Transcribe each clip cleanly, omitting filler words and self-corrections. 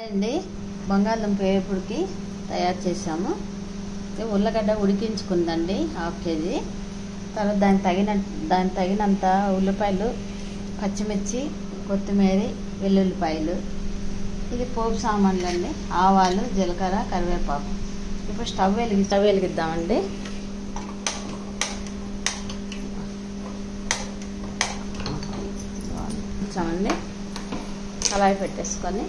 అండి బంగాళదుంప వేపుడుకి తయారు చేసాము. ఉల్లగడ్డ ఉడికించుకుందండి 1/2 కేజీ. తర్వాత దానికి తగినంత ఉల్లిపాయలు, పచ్చిమిర్చి, కొత్తిమీర, వెల్లుల్లిపాయలు. ఇది పోపు సామాన్లు అండి. ఆవాలు, జీలకర్ర, కరివేపాకు. ఇప్పుడు స్టవ్ వెలిగిద్దామండి. కొంచెమండి కళాయి పెట్టేసుకొని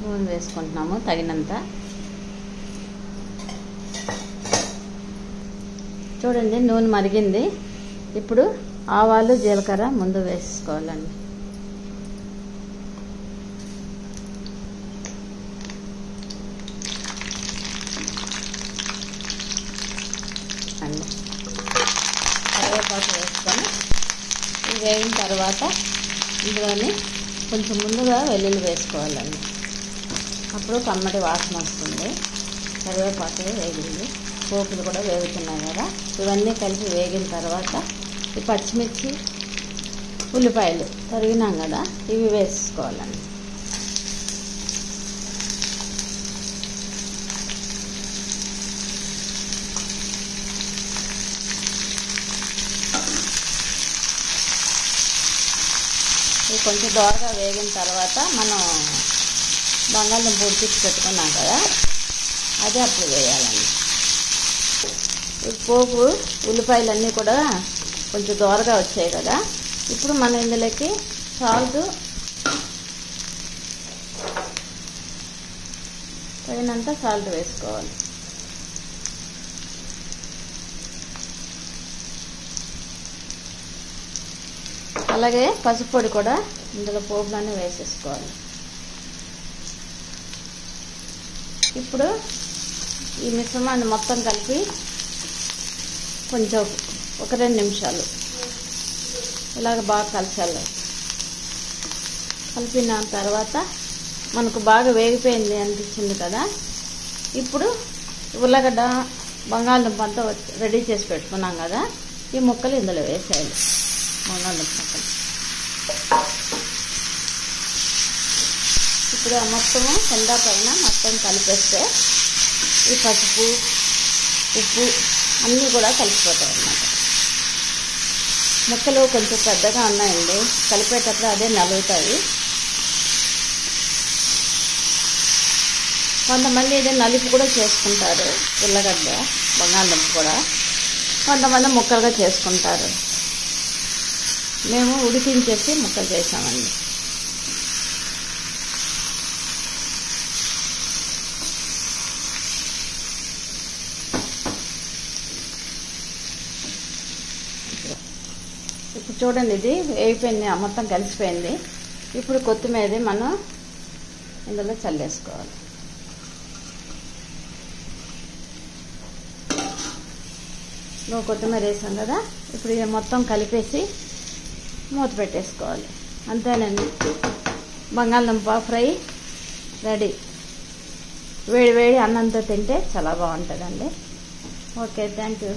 నూనె వేసుకుంటున్నాము తగినంత. చూడండి నూనె మరిగింది. ఇప్పుడు ఆవాలు, జీలకర్ర ముందు వేసుకోవాలండి. కరివేపాకు వేసుకొని ఇది వేగిన తర్వాత ఇందులోని కొంచెం ముందుగా వెల్లుల్లి వేసుకోవాలండి. అప్పుడు కమ్మటి వాసన వస్తుంది. కరివేపాకు వేగింది, పోపులు కూడా వేగుతున్నాయి కదా. ఇవన్నీ కలిపి వేగిన తర్వాత ఈ పచ్చిమిర్చి, ఉల్లిపాయలు తరిగినాం కదా, ఇవి వేసుకోవాలండి. ఇవి కొంచెం దోరగా వేగిన తర్వాత మనం బంగాళదుంప ఉడికించి పెట్టుకున్నాం కదా, అది అప్పుడు వేయాలండి. పోపు ఉల్లిపాయలన్నీ కూడా కొంచెం దోరగా వచ్చాయి కదా. ఇప్పుడు మనం ఇందులోకి సాల్ట్ తగినంత సాల్ట్ వేసుకోవాలి. అలాగే పసుపు పొడి కూడా ఇందులో పోపులోనే వేసేసుకోవాలి. ఇప్పుడు ఈ మిశ్రమాన్ని మొత్తం కలిపి కొంచెం ఒక 2 నిమిషాలు ఇలాగ బాగా కలచాలి. కలిపిన తర్వాత మనకు బాగా వేగిపోయింది అనిపించింది కదా. ఇప్పుడు ఉల్లగడ్డ, బంగాళదుంప అంతా రెడీ చేసి పెట్టుకున్నాం కదా, ఈ ముక్కలు ఇందులో వేసేయాలి. బంగాళదుంప ముక్కలు ఇప్పుడు మొత్తము కింద పైన మొత్తం కలిపేస్తే ఈ పసుపు, ఉప్పు అన్నీ కూడా కలిసిపోతాయి అన్నమాట. ముక్కలు కొంచెం పెద్దగా ఉన్నాయండి, కలిపేటప్పుడు అదే నలుగుతాయి. కొంతమంది ఇదే నలుపు కూడా చేసుకుంటారు, ఉల్లగడ్డ, బంగాళదుంప కూడా. కొంతమంది ముక్కలుగా చేసుకుంటారు. మేము ఉడికించేసి ముక్కలు చేసామండి. ఇప్పుడు చూడండి ఇది వేగిపోయింది, మొత్తం కలిసిపోయింది. ఇప్పుడు కొత్తిమీర మనం ఇందులో చల్లేసుకోవాలి. కొత్తిమీర వేసాం కదా, ఇప్పుడు ఇది మొత్తం కలిపేసి మూత పెట్టేసుకోవాలి. అంతేనండి, బంగాళదుంప ఫ్రై రెడీ. వేడి వేడి అన్నంతో తింటే చాలా బాగుంటుందండి. Okay, thank you.